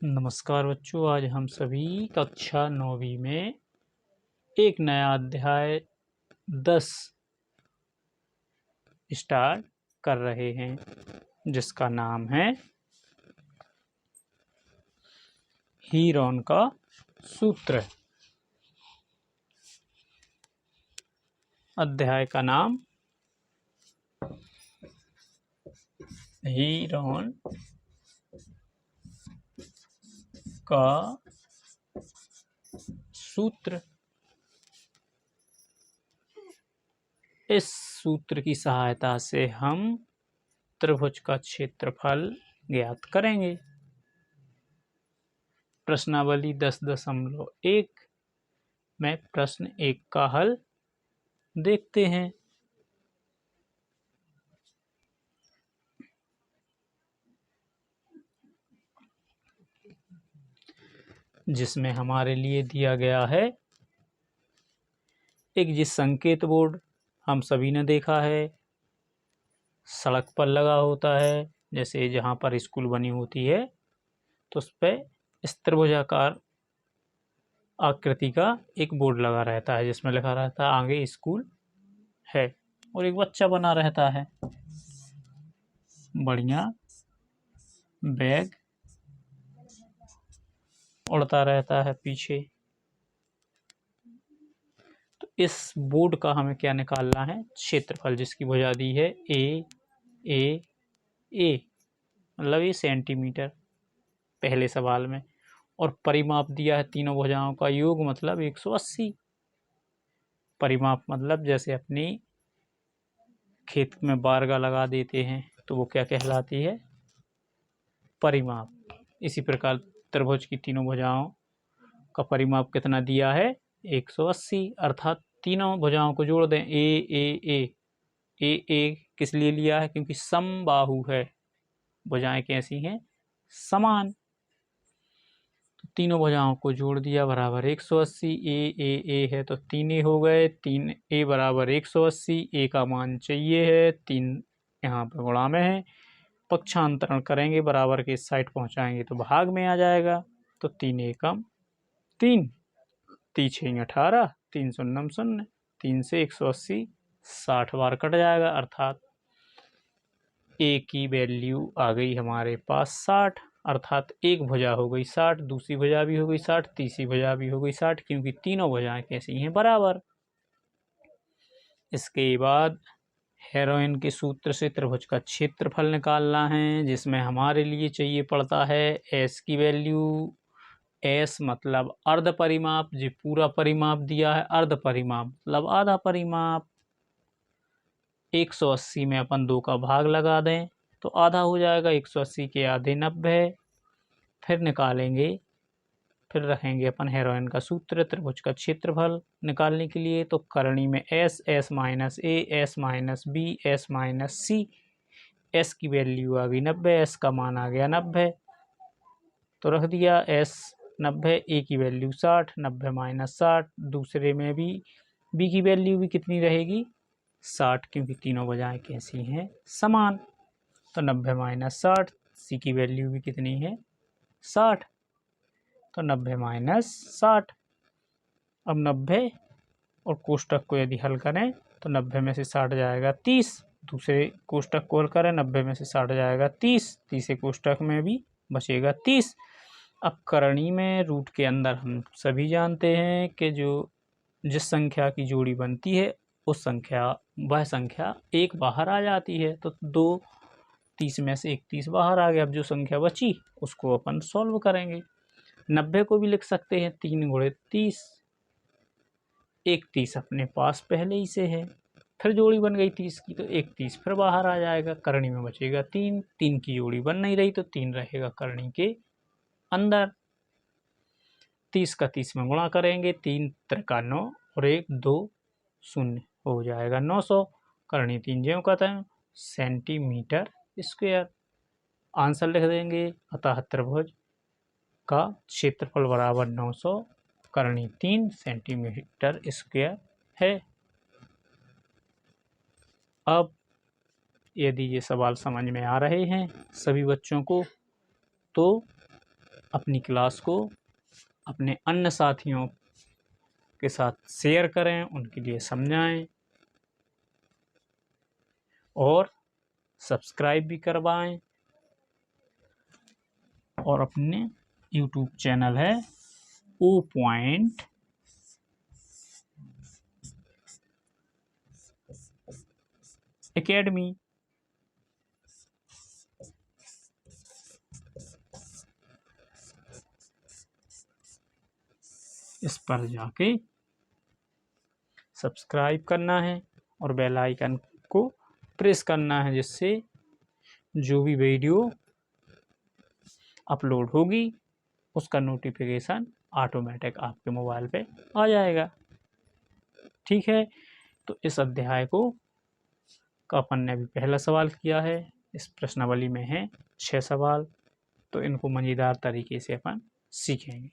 नमस्कार बच्चों, आज हम सभी कक्षा 9वीं में एक नया अध्याय 10 स्टार्ट कर रहे हैं, जिसका नाम है हीरोन का सूत्र। अध्याय का नाम हीरोन का सूत्र। इस सूत्र की सहायता से हम त्रिभुज का क्षेत्रफल ज्ञात करेंगे। प्रश्नावली 10.1 में प्रश्न 1 का हल देखते हैं। जिसमें हमारे लिए दिया गया है एक जिस संकेत बोर्ड हम सभी ने देखा है, सड़क पर लगा होता है, जैसे जहाँ पर स्कूल बनी होती है तो उस पर इस त्रिभुजाकार आकृति का एक बोर्ड लगा रहता है, जिसमें लिखा रहता है आगे स्कूल है और एक बच्चा बना रहता है, बढ़िया बैग उड़ता रहता है पीछे। तो इस बोर्ड का हमें क्या निकालना है? क्षेत्रफल, जिसकी भुजा दी है ए मतलब ये सेंटीमीटर पहले सवाल में, और परिमाप दिया है तीनों भुजाओं का योग मतलब 180। परिमाप मतलब जैसे अपनी खेत में बारगा लगा देते हैं तो वो क्या कहलाती है? परिमाप। इसी प्रकार त्रिभुज की तीनों भुजाओं का परिमाप कितना दिया है? 180। अर्थात तीनों भुजाओं को जोड़ दें। ए किस लिए लिया है? क्योंकि समबाहु है, भुजाएं कैसी हैं? समान। तो तीनों भुजाओं को जोड़ दिया बराबर 180। ए है तो 3 हो गए, 3 ए बराबर 180। ए का मान चाहिए है 3, यहाँ पर गुणा में है, पक्षांतरण करेंगे बराबर के साइड पहुंचाएंगे तो भाग में आ जाएगा। तो 3 एकम 3, 3 18, 3 शून्यम 0, 3 से 180 60 बार कट जाएगा, अर्थात ए की वैल्यू आ गई हमारे पास 60। अर्थात एक भुजा हो गई 60, दूसरी भुजा भी हो गई 60, तीसरी भुजा भी हो गई 60, क्योंकि तीनों भुजाएं कैसी हैं? बराबर। इसके बाद हेरोइन के सूत्र से त्रिभुज का क्षेत्रफल निकालना है, जिसमें हमारे लिए चाहिए पड़ता है एस की वैल्यू। एस मतलब अर्ध परिमाप, जो पूरा परिमाप दिया है अर्ध परिमाप मतलब आधा परिमाप। 180 में अपन 2 का भाग लगा दें तो आधा हो जाएगा, 180 के आधे 90। फिर निकालेंगे, फिर रखेंगे अपन हेरोइन का सूत्र त्रिभुज का क्षेत्रफल निकालने के लिए। तो करणी में S minus A, S minus B, S minus C. S की वैल्यू आ गई 90, एस का मान आ गया 90 तो रख दिया एस 90। ए की वैल्यू 60, 90 माइनस 60। दूसरे में भी बी की वैल्यू भी कितनी रहेगी? 60, क्योंकि तीनों भुजाएं कैसी हैं? समान। तो 90 माइनस 60, सी की वैल्यू भी कितनी है? 60। तो 90 माइनस 60। अब 90 और कोष्टक को यदि हल करें तो 90 में से 60 जाएगा 30। दूसरे कोष्टक को हल करें, 90 में से 60 जाएगा 30, तीसरे कोष्टक में भी बचेगा 30। अब करणी में रूट के अंदर हम सभी जानते हैं कि जिस संख्या की जोड़ी बनती है वह संख्या एक बाहर आ जाती है। तो 2 30 में से 31 बाहर आ गया। अब जो संख्या बची उसको अपन सॉल्व करेंगे। 90 को भी लिख सकते हैं 3 गुणे 30, 31 अपने पास पहले ही से है, फिर जोड़ी बन गई 30 की तो 31 फिर बाहर आ जाएगा। करणी में बचेगा 3, 3 की जोड़ी बन नहीं रही तो 3 रहेगा करणी के अंदर। 30 का 30 में गुणा करेंगे, 3 त्रिका 9 और 1 2 0 हो जाएगा 900। करणी 3 ज्यों का त्यों सेंटीमीटर स्क्वायर। आंसर लिख देंगे। अतः त्रिभुज का क्षेत्रफल बराबर 900, करणी 3 सेंटीमीटर स्क्वायर है। अब यदि ये सवाल समझ में आ रहे हैं सभी बच्चों को, तो अपनी क्लास को अपने अन्य साथियों के साथ शेयर करें, उनके लिए समझाएं और सब्सक्राइब भी करवाएं। और अपने YouTube चैनल है ओ पॉइंट एकेडमी, इस पर जाके सब्सक्राइब करना है और बेल आइकन को प्रेस करना है, जिससे जो भी वीडियो अपलोड होगी उसका नोटिफिकेशन ऑटोमेटिक आपके मोबाइल पे आ जाएगा। ठीक है, तो इस अध्याय को का अपन ने अभी पहला सवाल किया है। इस प्रश्नावली में है 6 सवाल, तो इनको मज़ेदार तरीके से अपन सीखेंगे।